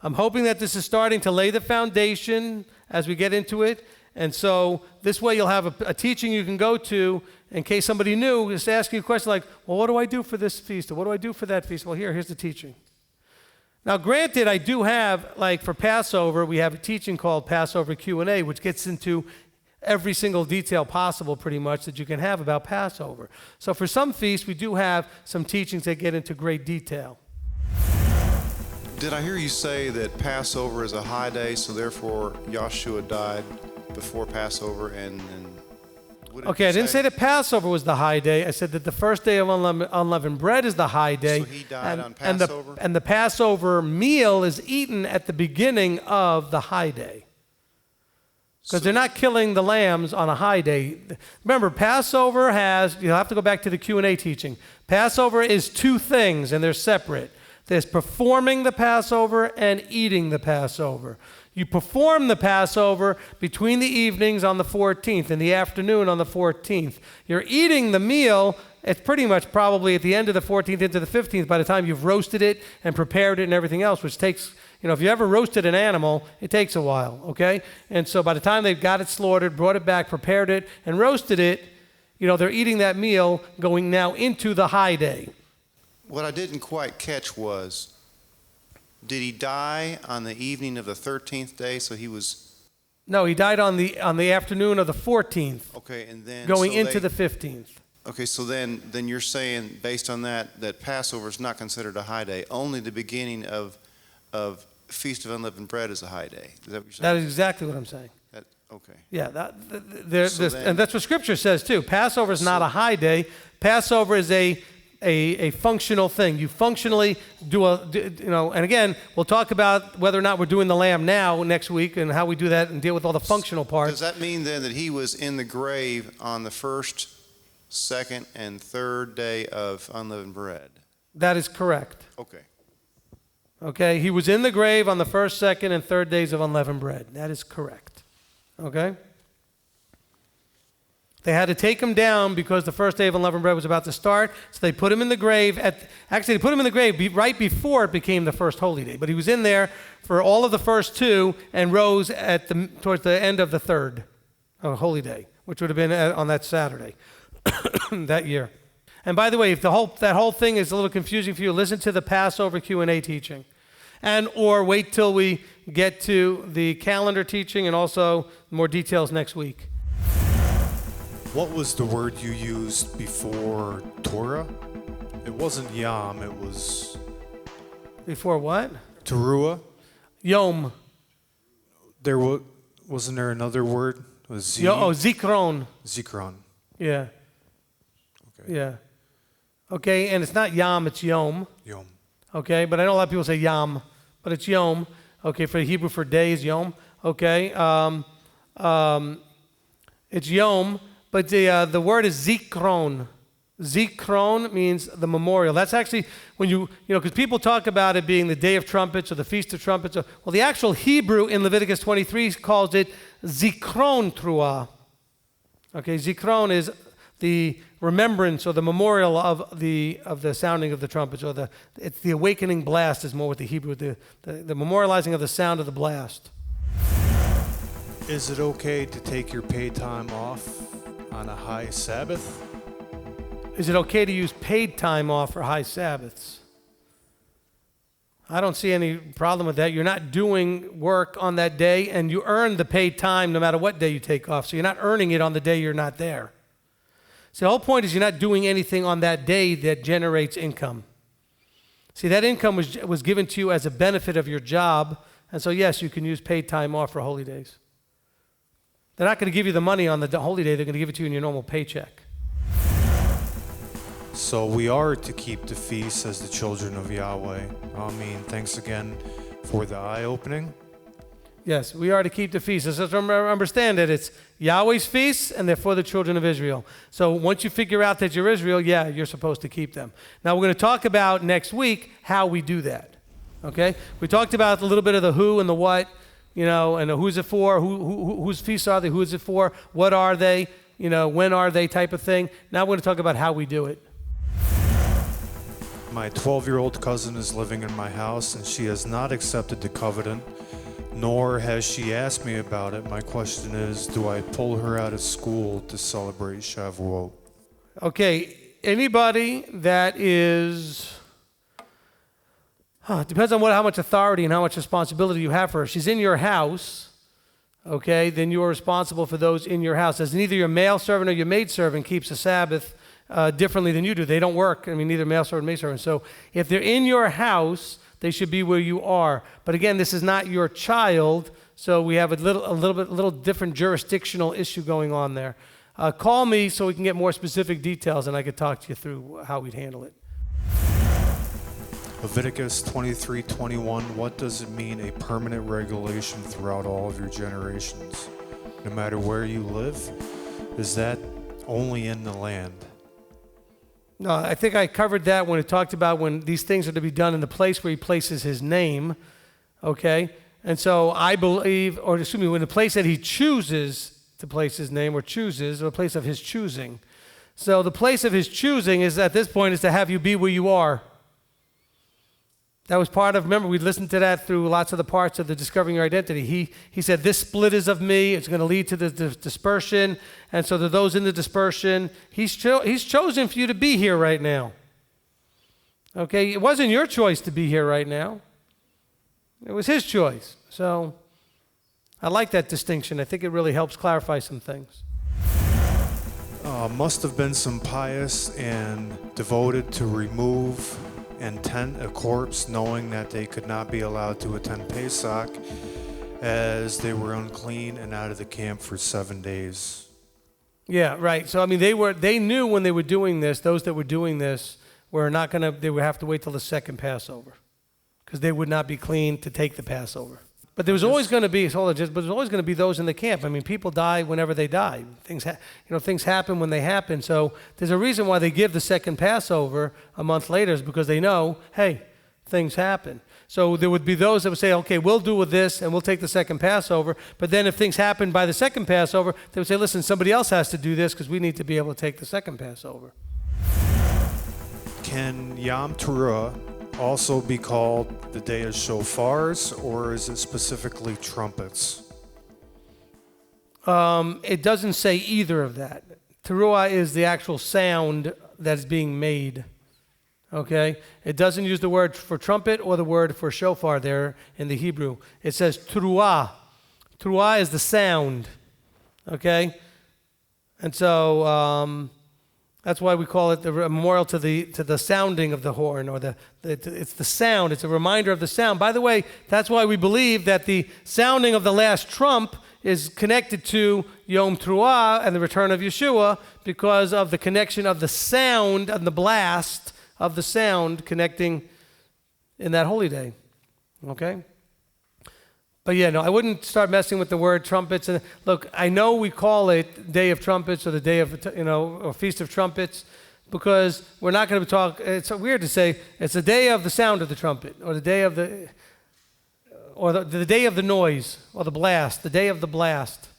I'm hoping that this is starting to lay the foundation as we get into it. And so this way you'll have a teaching you can go to in case somebody new is asking you a question like, well, what do I do for this feast? Or what do I do for that feast? Well, here's the teaching. Now, granted, I do have, like for Passover, we have a teaching called Passover Q&A, which gets into every single detail possible pretty much that you can have about Passover. So for some feasts, we do have some teachings that get into great detail. Did I hear you say that Passover is a high day, so therefore Yahshua died before Passover? And okay, I didn't say that Passover was the high day. I said that the first day of unleavened bread is the high day. So he died on Passover? And the Passover meal is eaten at the beginning of the high day. Because they're not killing the lambs on a high day. Remember, Passover you'll have to go back to the Q&A teaching. Passover is two things, and they're separate. There's performing the Passover and eating the Passover. You perform the Passover between the evenings on the 14th and the afternoon on the 14th. You're eating the meal, it's pretty much probably at the end of the 14th into the 15th by the time you've roasted it and prepared it and everything else, which takes, if you ever roasted an animal, it takes a while, okay? And so by the time they've got it slaughtered, brought it back, prepared it, and roasted it, they're eating that meal going now into the high day. What I didn't quite catch was, did he die on the evening of the 13th day? So he was... No, he died on the afternoon of the 14th. Okay, and then... Going into the 15th. Okay, so then you're saying, based on that Passover is not considered a high day. Only the beginning of Feast of Unleavened Bread is a high day. Is that what you're saying? That is exactly what I'm saying. Okay. Yeah, and that's what Scripture says too. Passover is not a high day. Passover is a functional thing. You functionally and again, we'll talk about whether or not we're doing the lamb now next week and how we do that and deal with all the functional parts. Does that mean then that he was in the grave on the first, second, and third day of unleavened bread? That is correct. Okay. Okay, he was in the grave on the first, second, and third days of unleavened bread. That is correct. Okay? They had to take him down because the first day of unleavened bread was about to start, so they put him in the grave. They put him in the grave right before it became the first holy day, but he was in there for all of the first two and rose towards the end of the third holy day, which would have been on that Saturday that year. And by the way, if that whole thing is a little confusing for you, listen to the Passover Q&A teaching, or wait till we get to the calendar teaching and also more details next week. What was the word you used before Torah? It wasn't Yom, it was... Before what? Teruah? Yom. Wasn't there another word? It was Zikron. Zikron. Yeah. Okay. Yeah. Okay, and it's not Yom, it's Yom. Yom. Okay, but I know a lot of people say Yom, but it's Yom. Okay, for Hebrew for day is Yom. Okay, it's Yom. But the word is zikron. Zikron means the memorial. That's actually when because people talk about it being the Day of Trumpets or the Feast of Trumpets. Well, the actual Hebrew in Leviticus 23 calls it zikron truah. Okay, zikron is the remembrance or the memorial of the sounding of the trumpets, or it's the awakening blast is more with the Hebrew, the memorializing of the sound of the blast. Is it okay to take your paid time off on a high Sabbath? Is it okay to use paid time off for high Sabbaths? I don't see any problem with that. You're not doing work on that day, and you earn the paid time no matter what day you take off. So you're not earning it on the day you're not there. So the whole point is you're not doing anything on that day that generates income. See, that income was given to you as a benefit of your job, and so yes, you can use paid time off for holy days. They're not going to give you the money on the holy day. They're going to give it to you in your normal paycheck. So we are to keep the feast as the children of Yahweh. Thanks again for the eye-opening. Yes, we are to keep the feast. So understand that it's Yahweh's feasts and they're for the children of Israel. So once you figure out that you're Israel, yeah, you're supposed to keep them. Now we're going to talk about next week how we do that. Okay? We talked about a little bit of the who and the what. And who's it for, whose feasts are they, who is it for, what are they, when are they type of thing. Now we're going to talk about how we do it. My 12-year-old cousin is living in my house, and she has not accepted the covenant, nor has she asked me about it. My question is, do I pull her out of school to celebrate Shavuot? Okay, anybody that is, it depends on how much authority and how much responsibility you have for her. If she's in your house, okay, then you are responsible for those in your house. As neither your male servant or your maidservant keeps the Sabbath differently than you do. They don't work. I mean, neither male servant or maidservant. So if they're in your house, they should be where you are. But again, this is not your child, so we have a little different jurisdictional issue going on there. Call me so we can get more specific details, and I could talk to you through how we'd handle it. Leviticus 23:21, what does it mean, a permanent regulation throughout all of your generations? No matter where you live? Is that only in the land? No, I think I covered that when it talked about when these things are to be done in the place where he places his name, okay? And so I believe, or excuse me, when the place that he chooses to place his name or chooses, or a place of his choosing. So the place of his choosing is, at this point, is to have you be where you are. That was part of, remember, we listened to that through lots of the parts of the Discovering Your Identity. He said, this split is of me. It's going to lead to the dispersion. And so to those in the dispersion, he's chosen for you to be here right now. Okay? It wasn't your choice to be here right now. It was his choice. So I like that distinction. I think it really helps clarify some things. Must have been some pious and devoted to remove and tent a corpse, knowing that they could not be allowed to attend Pesach as they were unclean and out of the camp for 7 days. Yeah, right. So I mean, they knew when they were doing this, those that were doing this they would have to wait till the second Passover, because they would not be clean to take the Passover. But there was always going to be, there's always going to be those in the camp. I mean, people die whenever they die. Things happen when they happen. So there's a reason why they give the second Passover a month later, is because they know, hey, things happen. So there would be those that would say, okay, we'll do with this and we'll take the second Passover. But then if things happen by the second Passover, they would say, listen, somebody else has to do this because we need to be able to take the second Passover. Can Yom Teruah also be called the day of shofars, or is it specifically trumpets? It doesn't say either of that. Teruah is the actual sound that is being made. Okay? It doesn't use the word for trumpet or the word for shofar there in the Hebrew. It says teruah. Teruah is the sound. Okay? And so that's why we call it the memorial to the sounding of the horn, or it's the sound. It's a reminder of the sound. By the way, that's why we believe that the sounding of the last trump is connected to Yom Teruah and the return of Yeshua, because of the connection of the sound and the blast of the sound connecting in that holy day. Okay? But yeah, no, I wouldn't start messing with the word trumpets. And look, I know we call it Day of Trumpets, or the Day of, or Feast of Trumpets, because we're not going to talk. It's so weird to say it's the day of the sound of the trumpet, or the day of the day of the noise, or the blast, the day of the blast.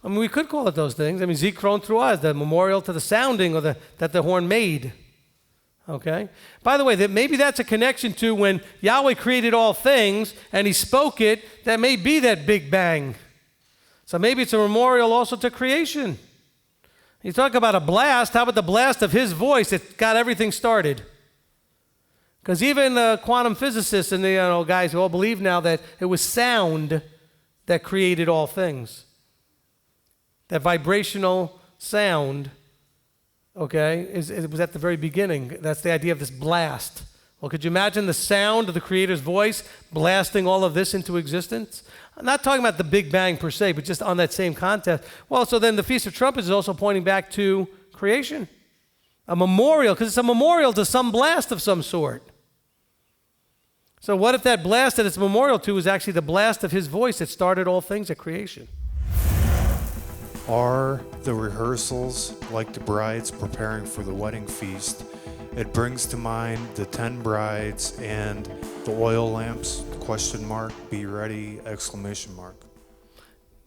I mean, we could call it those things. I mean, Zikron Teruah is the memorial to the sounding, or that the horn made. Okay? By the way, maybe that's a connection to when Yahweh created all things and he spoke it, that may be that big bang. So maybe it's a memorial also to creation. You talk about a blast, how about the blast of his voice that got everything started? Because even quantum physicists and the guys who all believe now that it was sound that created all things. That vibrational sound, okay, it was at the very beginning. That's the idea of this blast. Well, could you imagine the sound of the Creator's voice blasting all of this into existence? I'm not talking about the Big Bang per se, but just on that same context. Well, so then the Feast of Trumpets is also pointing back to creation. A memorial, because it's a memorial to some blast of some sort. So what if that blast that it's a memorial to is actually the blast of his voice that started all things at creation? Are the rehearsals like the brides preparing for the wedding feast? It brings to mind the 10 brides and the oil lamps, ? Be ready, !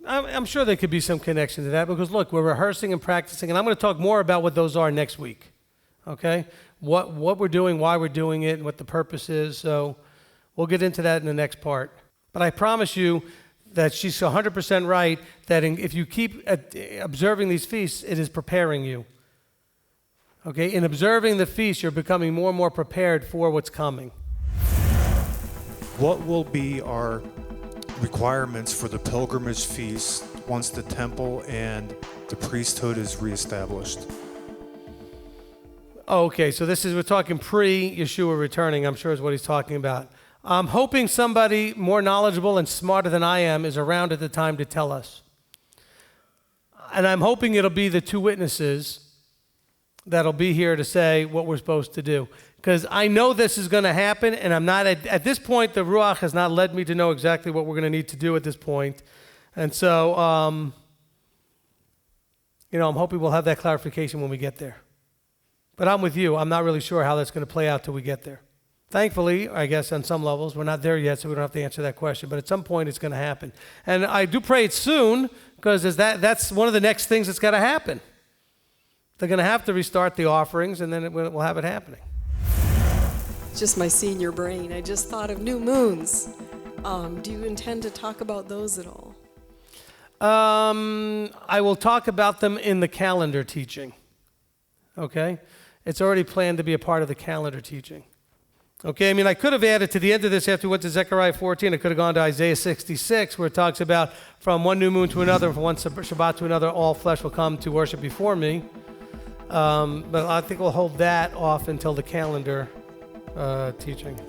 I'm sure there could be some connection to that, because look, we're rehearsing and practicing, and I'm going to talk more about what those are next week. okay? What we're doing, why we're doing it, and what the purpose is. So we'll get into that in the next part. But I promise you that she's 100% right, that if you keep observing these feasts, it is preparing you. Okay, in observing the feast, you're becoming more and more prepared for what's coming. What will be our requirements for the pilgrimage feast once the temple and the priesthood is reestablished? Oh, okay, so we're talking pre-Yeshua returning, I'm sure is what he's talking about. I'm hoping somebody more knowledgeable and smarter than I am is around at the time to tell us. And I'm hoping it'll be the two witnesses that'll be here to say what we're supposed to do. Because I know this is going to happen, and I'm not, at this point, the Ruach has not led me to know exactly what we're going to need to do at this point. And so, I'm hoping we'll have that clarification when we get there. But I'm with you. I'm not really sure how that's going to play out till we get there. Thankfully, I guess on some levels, we're not there yet, so we don't have to answer that question. But at some point, it's going to happen. And I do pray it's soon, because that's one of the next things that's got to happen. They're going to have to restart the offerings, and then we'll have it happening. Just my senior brain. I just thought of new moons. Do you intend to talk about those at all? I will talk about them in the calendar teaching. Okay? It's already planned to be a part of the calendar teaching. Okay, I mean, I could have added to the end of this after we went to Zechariah 14. I could have gone to Isaiah 66, where it talks about from one new moon to another, from one Shabbat to another, all flesh will come to worship before me. But I think we'll hold that off until the calendar teaching.